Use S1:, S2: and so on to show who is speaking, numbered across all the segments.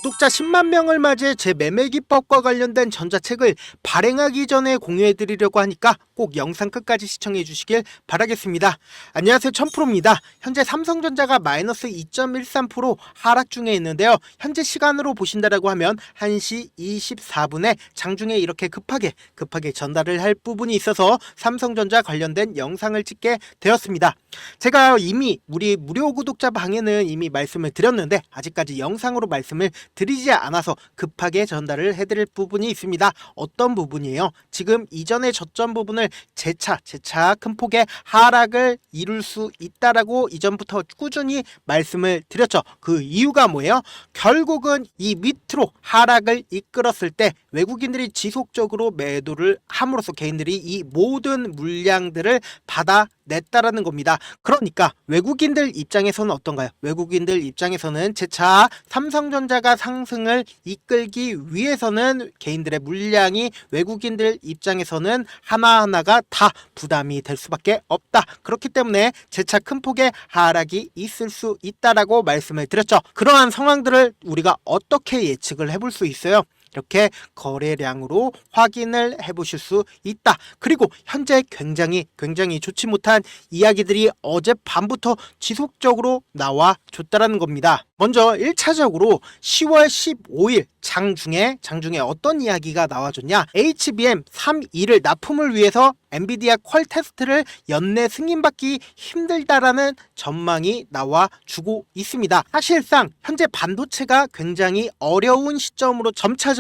S1: 구독자 10만 명을 맞이해 제 매매 기법과 관련된 전자책을 발행하기 전에 공유해드리려고 하니까 꼭 영상 끝까지 시청해 주시길 바라겠습니다. 안녕하세요, 천프로입니다. 현재 삼성전자가 마이너스 2.13% 하락 중에 있는데요. 현재 시간으로 보신다라고 하면 1시 24분에 장중에 이렇게 급하게 전달을 할 부분이 있어서 삼성전자 관련된 영상을 찍게 되었습니다. 제가 이미 우리 무료 구독자 방에는 이미 말씀을 드렸는데 아직까지 영상으로 말씀을 드리지 않아서 급하게 전달을 해드릴 부분이 있습니다. 어떤 부분이에요? 지금 이전의 저점 부분을 재차 큰 폭의 하락을 이룰 수 있다라고 이전부터 꾸준히 말씀을 드렸죠. 그 이유가 뭐예요? 결국은 이 밑으로 하락을 이끌었을 때 외국인들이 지속적으로 매도를 함으로써 개인들이 이 모든 물량들을 받아냈다라는 겁니다. 그러니까 외국인들 입장에서는 어떤가요? 외국인들 입장에서는 재차 삼성전자가 상승을 이끌기 위해서는 개인들의 물량이 외국인들 입장에서는 하나하나가 다 부담이 될 수밖에 없다. 그렇기 때문에 재차 큰 폭의 하락이 있을 수 있다라고 말씀을 드렸죠. 그러한 상황들을 우리가 어떻게 예측을 해볼 수 있어요? 이렇게 거래량으로 확인을 해보실 수 있다. 그리고 현재 굉장히 좋지 못한 이야기들이 어젯밤부터 지속적으로 나와줬다라는 겁니다. 먼저 1차적으로 10월 15일 장중에 어떤 이야기가 나와줬냐? HBM 3.2를 납품을 위해서 엔비디아 퀄 테스트를 연내 승인받기 힘들다라는 전망이 나와주고 있습니다. 사실상 현재 반도체가 굉장히 어려운 시점으로 점차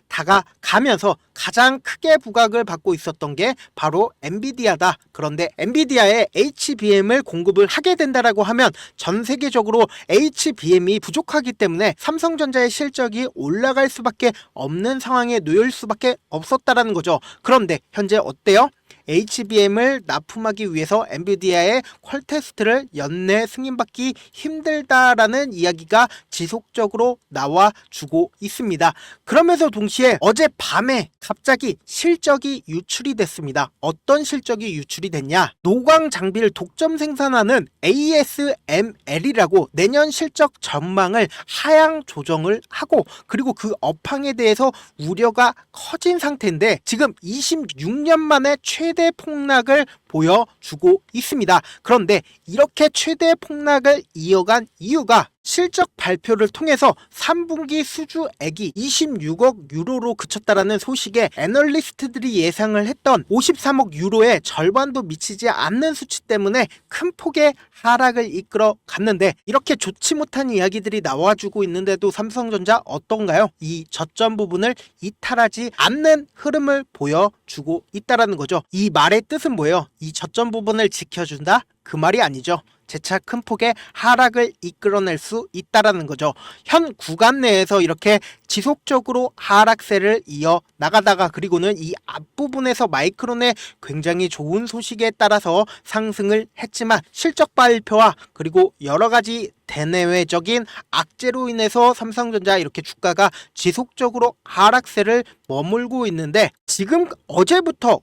S1: 다가가면서 가장 크게 부각을 받고 있었던 게 바로 엔비디아다. 그런데 엔비디아에 HBM을 공급을 하게 된다라고 하면 전 세계적으로 HBM이 부족하기 때문에 삼성전자의 실적이 올라갈 수밖에 없는 상황에 놓일 수밖에 없었다라는 거죠. 그런데 현재 어때요? HBM을 납품하기 위해서 엔비디아의 퀄 테스트를 연내 승인받기 힘들다라는 이야기가 지속적으로 나와주고 있습니다. 그러면서 동시에 어젯밤에 갑자기 실적이 유출이 됐습니다. 어떤 실적이 유출이 됐냐? 노광 장비를 독점 생산하는 ASML이라고 내년 실적 전망을 하향 조정을 하고, 그리고 그 업황에 대해서 우려가 커진 상태인데 지금 26년 만에 최대 폭락을 보여주고 있습니다. 그런데 이렇게 최대 폭락을 이어간 이유가 실적 발표를 통해서 3분기 수주액이 26억 유로로 그쳤다라는 소식에 애널리스트들이 예상을 했던 53억 유로의 절반도 미치지 않는 수치 때문에 큰 폭의 하락을 이끌어 갔는데, 이렇게 좋지 못한 이야기들이 나와주고 있는데도 삼성전자 어떤가요? 이 저점 부분을 이탈하지 않는 흐름을 보여주고 있다라는 거죠. 이 말의 뜻은 뭐예요? 이 저점 부분을 지켜준다? 그 말이 아니죠. 재차 큰 폭의 하락을 이끌어낼 수 있다라는 거죠. 현 구간 내에서 이렇게 지속적으로 하락세를 이어 나가다가 그리고는 이 앞부분에서 마이크론의 굉장히 좋은 소식에 따라서 상승을 했지만 실적 발표와 그리고 여러 가지 대내외적인 악재로 인해서 삼성전자 이렇게 주가가 지속적으로 하락세를 머물고 있는데, 지금 어제부터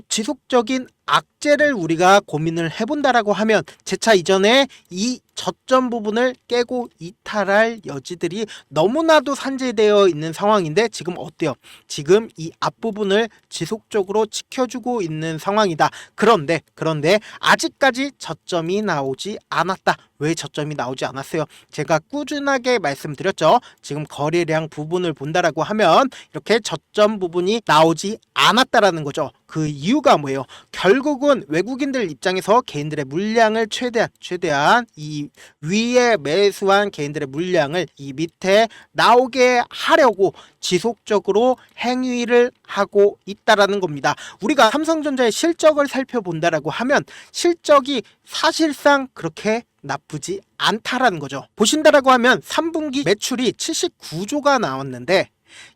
S1: 지속적인 악재를 우리가 고민을 해본다라고 하면 재차 이전에 이 저점 부분을 깨고 이탈할 여지들이 너무나도 산재되어 있는 상황인데 지금 어때요? 지금 이 앞부분을 지속적으로 지켜주고 있는 상황이다. 그런데 아직까지 저점이 나오지 않았다. 왜 저점이 나오지 않았어요? 제가 꾸준하게 말씀드렸죠. 지금 거래량 부분을 본다라고 하면 이렇게 저점 부분이 나오지 않았다라는 거죠. 그 이유가 뭐예요? 결국은 외국인들 입장에서 개인들의 물량을 최대한 이 위에 매수한 개인들의 물량을 이 밑에 나오게 하려고 지속적으로 행위를 하고 있다라는 겁니다. 우리가 삼성전자의 실적을 살펴본다라고 하면 실적이 사실상 그렇게 나쁘지 않다라는 거죠. 보신다라고 하면 3분기 매출이 79조가 나왔는데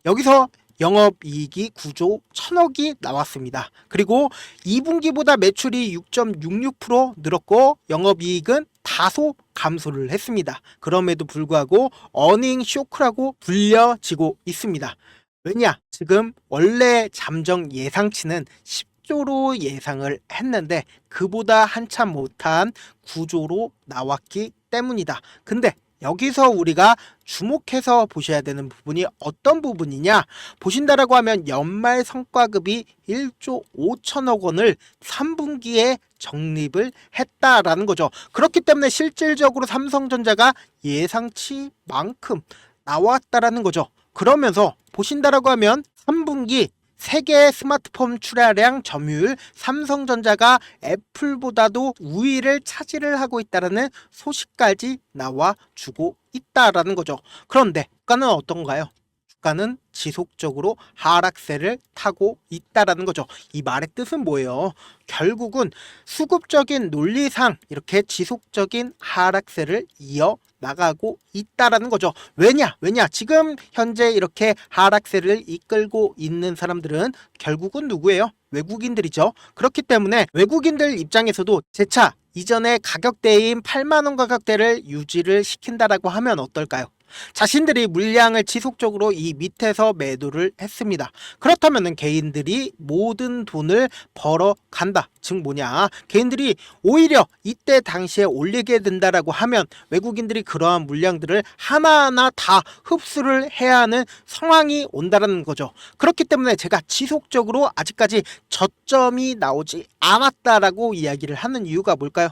S1: 여기서 영업이익이 9조 1000억이 나왔습니다. 그리고 2분기보다 매출이 6.66% 늘었고 영업이익은 다소 감소를 했습니다. 그럼에도 불구하고 어닝 쇼크라고 불려지고 있습니다. 왜냐? 지금 원래 잠정 예상치는 10조로 예상을 했는데 그보다 한참 못한 구조로 나왔기 때문이다. 근데 여기서 우리가 주목해서 보셔야 되는 부분이 어떤 부분이냐 보신다라고 하면 연말 성과급이 1조 5천억 원을 3분기에 적립을 했다라는 거죠. 그렇기 때문에 실질적으로 삼성전자가 예상치만큼 나왔다라는 거죠. 그러면서 보신다라고 하면 3분기 세계 스마트폰 출하량 점유율 삼성전자가 애플보다도 우위를 차지를 하고 있다는 소식까지 나와주고 있다라는 거죠. 그런데 주가는 어떤가요? 주가는 지속적으로 하락세를 타고 있다라는 거죠. 이 말의 뜻은 뭐예요? 결국은 수급적인 논리상 이렇게 지속적인 하락세를 이어 나가고 있다라는 거죠. 왜냐? 지금 현재 이렇게 하락세를 이끌고 있는 사람들은 결국은 누구예요? 외국인들이죠. 그렇기 때문에 외국인들 입장에서도 재차 이전의 가격대인 8만 원 가격대를 유지를 시킨다라고 하면 어떨까요? 자신들이 물량을 지속적으로 이 밑에서 매도를 했습니다. 그렇다면 개인들이 모든 돈을 벌어 간다. 즉 뭐냐? 개인들이 오히려 이때 당시에 올리게 된다라고 하면 외국인들이 그러한 물량들을 하나하나 다 흡수를 해야 하는 상황이 온다는 거죠. 그렇기 때문에 제가 지속적으로 아직까지 저점이 나오지 않았다라고 이야기를 하는 이유가 뭘까요?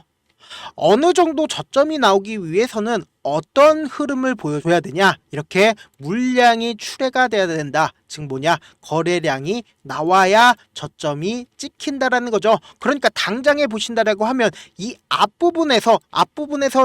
S1: 어느 정도 저점이 나오기 위해서는 어떤 흐름을 보여줘야 되냐? 이렇게 물량이 출회가 돼야 된다. 즉 뭐냐? 거래량이 나와야 저점이 찍힌다라는 거죠. 그러니까 당장에 보신다라고 하면 이 앞부분에서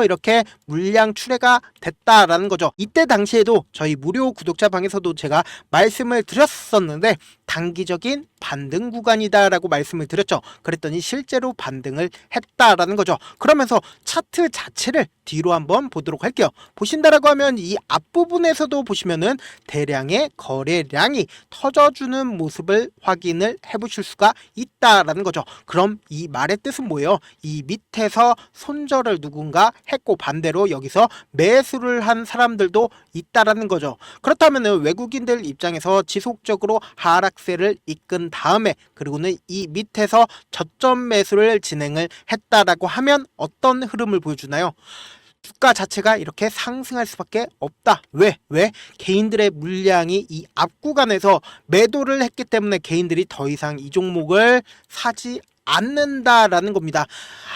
S1: 이렇게 물량 출회가 됐다라는 거죠. 이때 당시에도 저희 무료 구독자 방에서도 제가 말씀을 드렸었는데 단기적인 반등 구간이다라고 말씀을 드렸죠. 그랬더니 실제로 반등을 했다라는 거죠. 그러면서 차트 자체를 뒤로 한번 보도록 할게요. 보신다라고 하면 이 앞부분에서도 보시면은 대량의 거래량이 터져주는 모습을 확인을 해보실 수가 있다라는 거죠. 그럼 이 말의 뜻은 뭐예요? 이 밑에서 손절을 누군가 했고 반대로 여기서 매수를 한 사람들도 있다라는 거죠. 그렇다면 외국인들 입장에서 지속적으로 하락세를 이끈 다음에 그리고는 이 밑에서 저점 매수를 진행을 했다라고 하면 어떤 흐름을 보여주나요? 주가 자체가 이렇게 상승할 수밖에 없다. 왜? 개인들의 물량이 이 앞 구간에서 매도를 했기 때문에 개인들이 더 이상 이 종목을 사지 않는다라는 겁니다.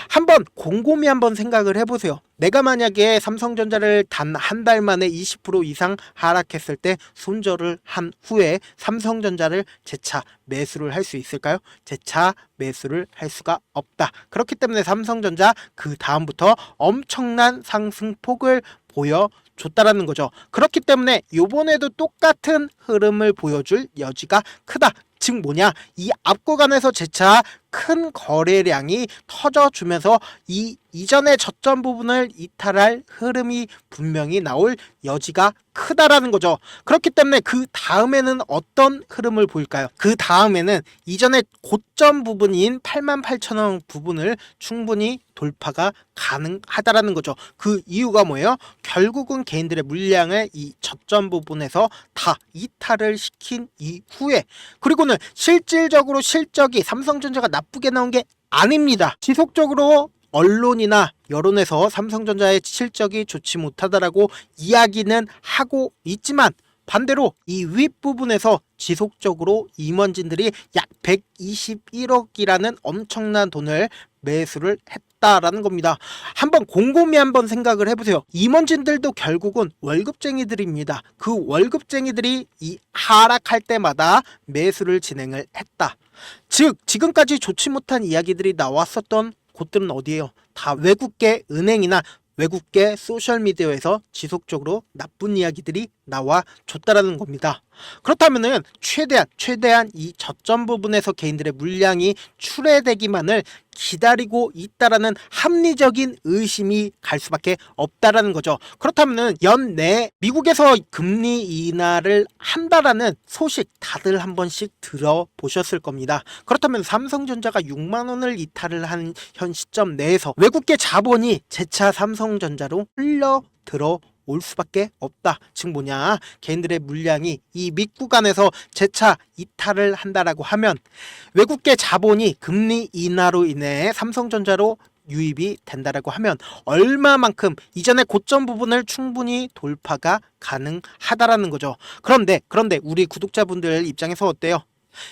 S1: 한번 곰곰이 한번 생각을 해보세요. 내가 만약에 삼성전자를 단 한 달 만에 20% 이상 하락했을 때 손절을 한 후에 삼성전자를 재차 매수를 할 수 있을까요? 재차 매수를 할 수가 없다. 그렇기 때문에 삼성전자 그 다음부터 엄청난 상승폭을 보여줬다라는 거죠. 그렇기 때문에 이번에도 똑같은 흐름을 보여줄 여지가 크다. 즉 뭐냐? 이 앞구간에서 재차 큰 거래량이 터져주면서 이 이전의 저점 부분을 이탈할 흐름이 분명히 나올 여지가 크다라는 거죠. 그렇기 때문에 그 다음에는 어떤 흐름을 보일까요? 그 다음에는 이전의 고점 부분인 88,000원 부분을 충분히 돌파가 가능하다라는 거죠. 그 이유가 뭐예요? 결국은 개인들의 물량을 이 저점 부분에서 다 이탈을 시킨 이후에 그리고는 실질적으로 실적이 삼성전자가 나쁘게 나온 게 아닙니다. 지속적으로 언론이나 여론에서 삼성전자의 실적이 좋지 못하다라고 이야기는 하고 있지만 반대로 이 윗부분에서 지속적으로 임원진들이 약 121억이라는 엄청난 돈을 매수를 했다라는 겁니다. 한번 곰곰이 한번 생각을 해보세요. 임원진들도 결국은 월급쟁이들입니다. 그 월급쟁이들이 이 하락할 때마다 매수를 진행을 했다. 즉 지금까지 좋지 못한 이야기들이 나왔었던 곳들은 어디예요? 다 외국계 은행이나 외국계 소셜미디어에서 지속적으로 나쁜 이야기들이 나와줬다라는 겁니다. 그렇다면은 최대한 이 저점 부분에서 개인들의 물량이 출회되기만을 기다리고 있다라는 합리적인 의심이 갈 수밖에 없다라는 거죠. 그렇다면은 연내 미국에서 금리 인하를 한다라는 소식 다들 한 번씩 들어보셨을 겁니다. 그렇다면 삼성전자가 6만 원을 이탈을 한 현 시점 내에서 외국계 자본이 재차 삼성전자로 흘러 들어올 수밖에 없다. 즉 뭐냐? 개인들의 물량이 이 밑구간에서 재차 이탈을 한다라고 하면 외국계 자본이 금리 인하로 인해 삼성전자로 유입이 된다라고 하면 얼마만큼 이전의 고점 부분을 충분히 돌파가 가능하다라는 거죠. 그런데 우리 구독자분들 입장에서 어때요?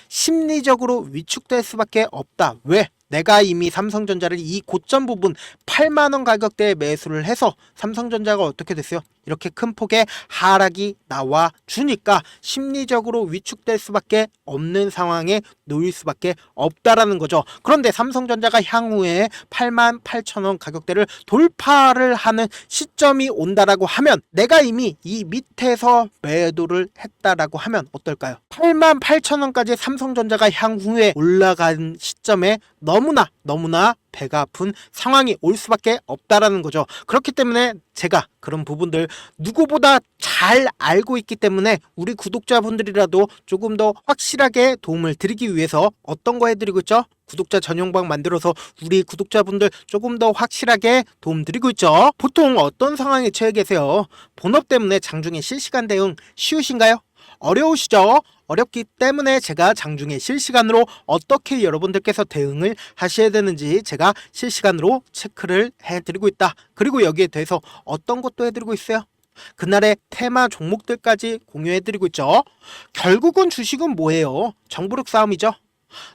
S1: 심리적으로 위축될 수밖에 없다. 왜? 내가 이미 삼성전자를 이 고점 부분 8만원 가격대에 매수를 해서 삼성전자가 어떻게 됐어요? 이렇게 큰 폭의 하락이 나와 주니까 심리적으로 위축될 수밖에 없는 상황에 놓일 수밖에 없다라는 거죠. 그런데 삼성전자가 향후에 88,000원 가격대를 돌파를 하는 시점이 온다라고 하면 내가 이미 이 밑에서 매도를 했다라고 하면 어떨까요? 88,000원까지 삼성전자가 향후에 올라간 시점에 너무나 배가 아픈 상황이 올 수밖에 없다라는 거죠. 그렇기 때문에 제가 그런 부분들 누구보다 잘 알고 있기 때문에 우리 구독자분들이라도 조금 더 확실하게 도움을 드리기 위해서 어떤 거 해드리고 있죠? 구독자 전용방 만들어서 우리 구독자분들 조금 더 확실하게 도움 드리고 있죠. 보통 어떤 상황에 처해 계세요? 본업 때문에 장중에 실시간 대응 쉬우신가요? 어려우시죠? 어렵기 때문에 제가 장중에 실시간으로 어떻게 여러분들께서 대응을 하셔야 되는지 제가 실시간으로 체크를 해드리고 있다. 그리고 여기에 대해서 어떤 것도 해드리고 있어요. 그날의 테마 종목들까지 공유해드리고 있죠. 결국은 주식은 뭐예요? 정부력 싸움이죠.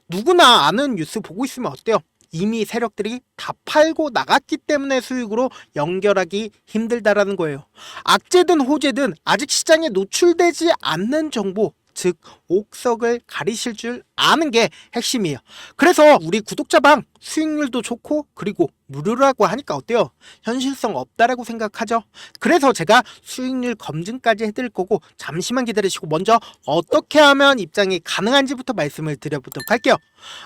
S1: 누구나 아는 뉴스 보고 있으면 어때요? 이미 세력들이 다 팔고 나갔기 때문에 수익으로 연결하기 힘들다라는 거예요. 악재든 호재든 아직 시장에 노출되지 않는 정보, 즉 옥석을 가리실 줄 아는 게 핵심이에요. 그래서 우리 구독자방 수익률도 좋고 그리고 무료라고 하니까 어때요? 현실성 없다라고 생각하죠? 그래서 제가 수익률 검증까지 해드릴 거고 잠시만 기다리시고 먼저 어떻게 하면 입장이 가능한지부터 말씀을 드려보도록 할게요.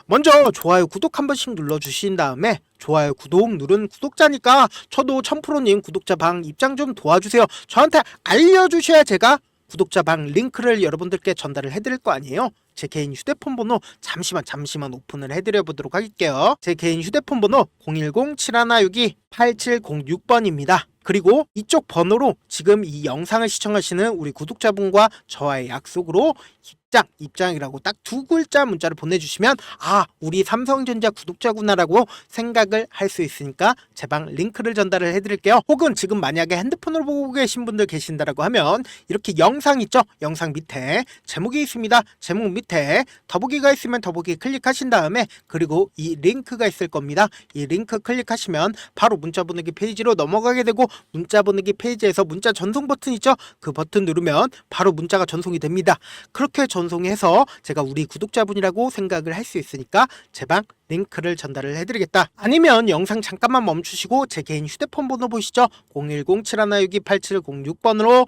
S1: 먼저 좋아요 구독 한 번씩 눌러주신 다음에 좋아요 구독 누른 구독자니까 저도 1000%님 구독자방 입장 좀 도와주세요. 저한테 알려주셔야 제가 구독자방 링크를 여러분들께 전달을 해드릴 거 아니에요. 제 개인 휴대폰 번호 잠시만 오픈을 해드려 보도록 할게요. 제 개인 휴대폰 번호 010-7162-8706번입니다. 그리고 이쪽 번호로 지금 이 영상을 시청하시는 우리 구독자분과 저와의 약속으로 입장이라고 딱 두 글자 문자를 보내주시면 아 우리 삼성전자 구독자구나라고 생각을 할 수 있으니까 제 방 링크를 전달을 해드릴게요. 혹은 지금 만약에 핸드폰으로 보고 계신 분들 계신다라고 하면 이렇게 영상 있죠? 영상 밑에 제목이 있습니다. 제목 밑에 더보기가 있으면 더보기 클릭하신 다음에 그리고 이 링크가 있을 겁니다. 이 링크 클릭하시면 바로 문자 보내기 페이지로 넘어가게 되고 문자 보내기 페이지에서 문자 전송 버튼 있죠? 그 버튼 누르면 바로 문자가 전송이 됩니다. 그렇게 전송해서 제가 우리 구독자분이라고 생각을 할 수 있으니까 제 방 링크를 전달을 해드리겠다. 아니면 영상 잠깐만 멈추시고 제 개인 휴대폰 번호 보시죠? 010-7162-8706번으로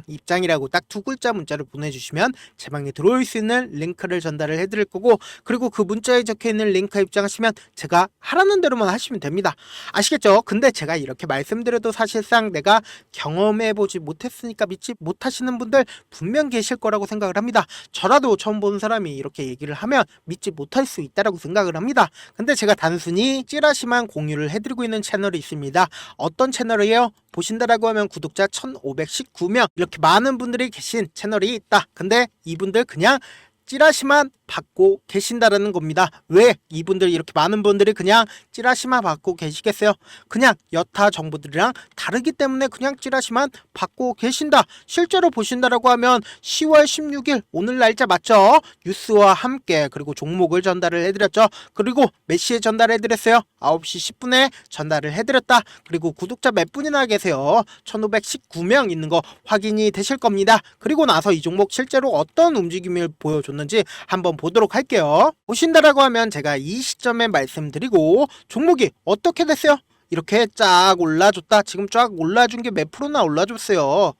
S1: 입장이라고 딱 두 글자 문자를 보내주시면 제 방에 들어올 수 있는 링크를 전달을 해드릴 거고 그리고 그 문자에 적혀있는 링크에 입장하시면 제가 하라는 대로만 하시면 됩니다. 아시겠죠? 근데 제가 이렇게 말씀드려도 사실상 내가 경험해보지 못했으니까 믿지 못하시는 분들 분명 계실 거라고 생각을 합니다. 저라도 처음 보는 사람이 이렇게 얘기를 하면 믿지 못할 수 있다라고 생각을 합니다. 근데 제가 단순히 찌라시만 공유를 해드리고 있는 채널이 있습니다. 어떤 채널이에요? 보신다라고 하면 구독자 1519명 이렇게 많은 분들이 계신 채널이 있다. 근데 이분들 그냥 찌라시만 받고 계신다라는 겁니다. 왜 이분들 이렇게 많은 분들이 그냥 찌라시만 받고 계시겠어요? 그냥 여타 정보들이랑 다르기 때문에 그냥 찌라시만 받고 계신다. 실제로 보신다라고 하면 10월 16일 오늘 날짜 맞죠? 뉴스와 함께 그리고 종목을 전달을 해드렸죠. 그리고 몇 시에 전달을 해드렸어요? 9시 10분에 전달을 해드렸다. 그리고 구독자 몇 분이나 계세요? 1519명 있는 거 확인이 되실 겁니다. 그리고 나서 이 종목 실제로 어떤 움직임을 보여줬는지 한번 보도록 할게요. 보신다라고 하면 제가 이 시점에 말씀드리고 종목이 어떻게 됐어요? 이렇게 쫙 올라줬다. 지금 쫙 올라준 게 몇 프로나 올라줬어요?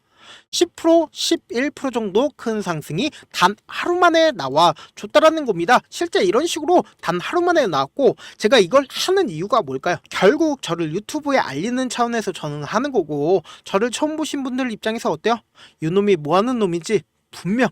S1: 10%, 11% 정도 큰 상승이 단 하루 만에 나와 줬다라는 겁니다. 실제 이런 식으로 단 하루 만에 나왔고 제가 이걸 하는 이유가 뭘까요? 결국 저를 유튜브에 알리는 차원에서 저는 하는 거고 저를 처음 보신 분들 입장에서 어때요? 이놈이 뭐하는 놈인지 분명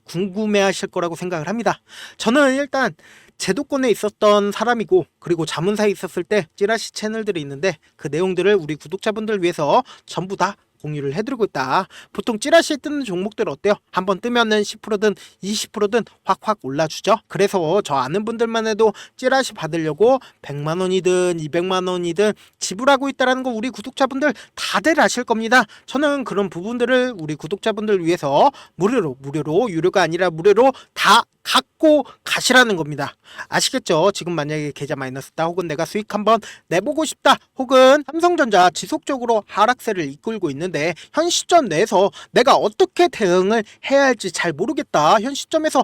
S1: 궁금해 하실 거라고 생각을 합니다. 저는 일단 제도권에 있었던 사람이고 그리고 자문사에 있었을 때 찌라시 채널들이 있는데 그 내용들을 우리 구독자분들 위해서 전부 다 공유를 해드리고 있다. 보통 찌라시에 뜨는 종목들 어때요? 한번 뜨면은 10%든 20%든 확확 올라주죠. 그래서 저 아는 분들만 해도 찌라시 받으려고 100만원이든 200만원이든 지불하고 있다는 거 우리 구독자분들 다들 아실 겁니다. 저는 그런 부분들을 우리 구독자분들 위해서 무료로 유료가 아니라 무료로 다 갖고 가시라는 겁니다. 아시겠죠? 지금 만약에 계좌 마이너스다 혹은 내가 수익 한번 내보고 싶다 혹은 삼성전자 지속적으로 하락세를 이끌고 있는데 현 시점 내에서 내가 어떻게 대응을 해야 할지 잘 모르겠다. 현 시점에서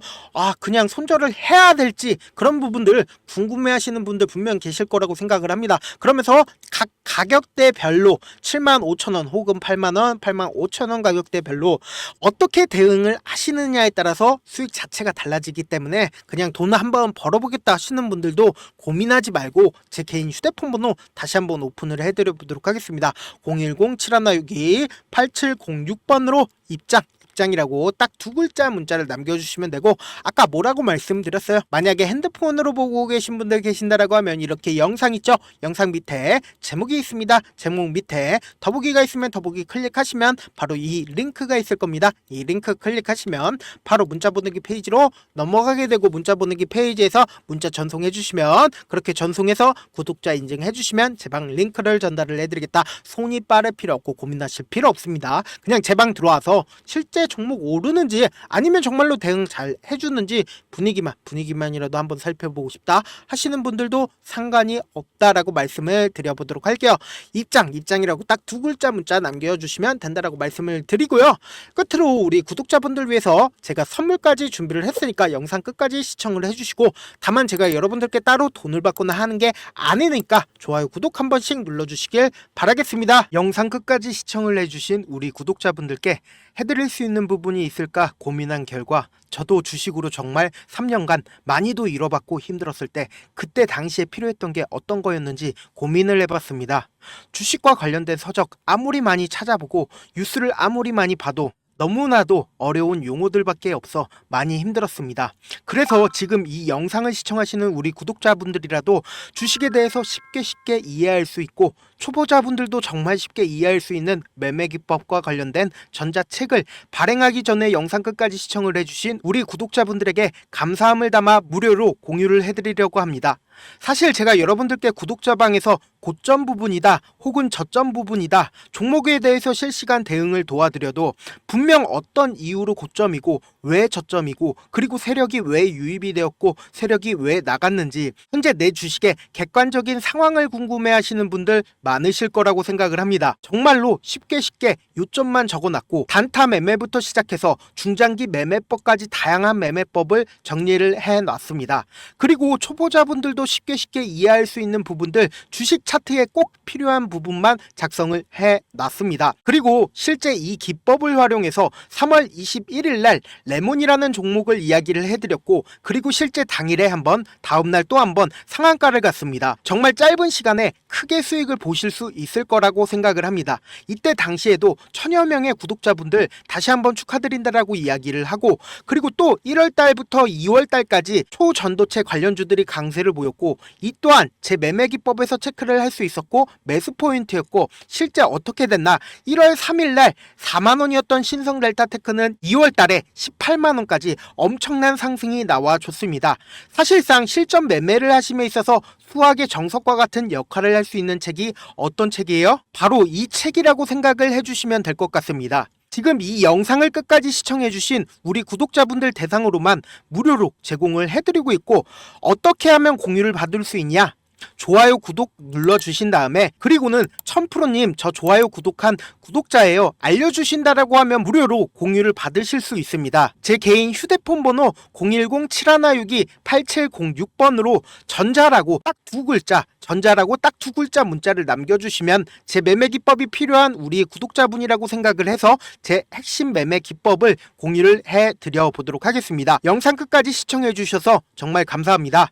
S1: 그냥 손절을 해야 될지 그런 부분들 궁금해 하시는 분들 분명 계실 거라고 생각을 합니다. 그러면서 각 가격대별로 75,000원 혹은 8만원, 85,000원 가격대별로 어떻게 대응을 하시느냐에 따라서 수익 자체가 달라지기 때문에 그냥 돈 한번 벌어보겠다 하시는 분들도 고민하지 말고 제 개인 휴대폰 번호 다시 한번 오픈을 해드려 보도록 하겠습니다. 010-7162-8706번으로 입장이라고 딱 두 글자 문자를 남겨주시면 되고, 아까 뭐라고 말씀드렸어요? 만약에 핸드폰으로 보고 계신 분들 계신다라고 하면 이렇게 영상 있죠? 영상 밑에 제목이 있습니다. 제목 밑에 더보기가 있으면 더보기 클릭하시면 바로 이 링크가 있을 겁니다. 이 링크 클릭하시면 바로 문자 보내기 페이지로 넘어가게 되고, 문자 보내기 페이지에서 문자 전송해 주시면, 그렇게 전송해서 구독자 인증해 주시면 제 방 링크를 전달을 해드리겠다. 손이 빠를 필요 없고 고민하실 필요 없습니다. 그냥 제 방 들어와서 실제 종목 오르는지 아니면 정말로 대응 잘 해주는지 분위기만이라도 한번 살펴보고 싶다 하시는 분들도 상관이 없다라고 말씀을 드려보도록 할게요. 입장이라고 딱 두 글자 문자 남겨주시면 된다라고 말씀을 드리고요. 끝으로 우리 구독자분들 위해서 제가 선물까지 준비를 했으니까 영상 끝까지 시청을 해주시고, 다만 제가 여러분들께 따로 돈을 받거나 하는 게 아니니까 좋아요, 구독 한 번씩 눌러주시길 바라겠습니다. 영상 끝까지 시청을 해주신 우리 구독자분들께 해드릴 수 있는 부분이 있을까 고민한 결과, 저도 주식으로 정말 3년간 많이도 잃어봤고 힘들었을 때 그때 당시에 필요했던 게 어떤 거였는지 고민을 해봤습니다. 주식과 관련된 서적 아무리 많이 찾아보고 뉴스를 아무리 많이 봐도 너무나도 어려운 용어들밖에 없어 많이 힘들었습니다. 그래서 지금 이 영상을 시청하시는 우리 구독자분들이라도 주식에 대해서 쉽게 이해할 수 있고, 초보자분들도 정말 쉽게 이해할 수 있는 매매 기법과 관련된 전자책을 발행하기 전에 영상 끝까지 시청을 해주신 우리 구독자분들에게 감사함을 담아 무료로 공유를 해드리려고 합니다. 사실 제가 여러분들께 구독자방에서 고점 부분이다 혹은 저점 부분이다, 종목에 대해서 실시간 대응을 도와드려도 분명 어떤 이유로 고점이고 왜 저점이고, 그리고 세력이 왜 유입이 되었고 세력이 왜 나갔는지 현재 내 주식의 객관적인 상황을 궁금해 하시는 분들 많으실 거라고 생각을 합니다. 정말로 쉽게 요점만 적어놨고, 단타 매매부터 시작해서 중장기 매매법까지 다양한 매매법을 정리를 해놨습니다. 그리고 초보자분들도 쉽게 이해할 수 있는 부분들, 주식 차트에 꼭 필요한 부분만 작성을 해놨습니다. 그리고 실제 이 기법을 활용해서 3월 21일 날 레몬이라는 종목을 이야기를 해드렸고, 그리고 실제 당일에 한번, 다음날 또 한번 상한가를 갔습니다. 정말 짧은 시간에 크게 수익을 보실 수 있을 거라고 생각을 합니다. 이때 당시에도 1000여 명의 구독자분들 다시 한번 축하드린다라고 이야기를 하고, 그리고 또 1월 달부터 2월 달까지 초전도체 관련주들이 강세를 보였고, 이 또한 제 매매 기법에서 체크를 할 수 있었고 매수 포인트였고, 실제 어떻게 됐나, 1월 3일 날 4만원이었던 신성 델타테크는 2월 달에 18만원까지 엄청난 상승이 나와줬습니다. 사실상 실전 매매를 하심에 있어서 수학의 정석과 같은 역할을 할 수 있는 책이 어떤 책이에요? 바로 이 책이라고 생각을 해주시면 될 것 같습니다. 지금 이 영상을 끝까지 시청해주신 우리 구독자분들 대상으로만 무료로 제공을 해드리고 있고, 어떻게 하면 공유를 받을 수 있냐? 좋아요 구독 눌러주신 다음에, 그리고는 1000%님 저 좋아요 구독한 구독자예요 알려주신다라고 하면 무료로 공유를 받으실 수 있습니다. 제 개인 휴대폰 번호 010-7162-8706번으로 전자라고 딱 두 글자 문자를 남겨주시면 제 매매 기법이 필요한 우리 구독자분이라고 생각을 해서 제 핵심 매매 기법을 공유를 해드려 보도록 하겠습니다. 영상 끝까지 시청해 주셔서 정말 감사합니다.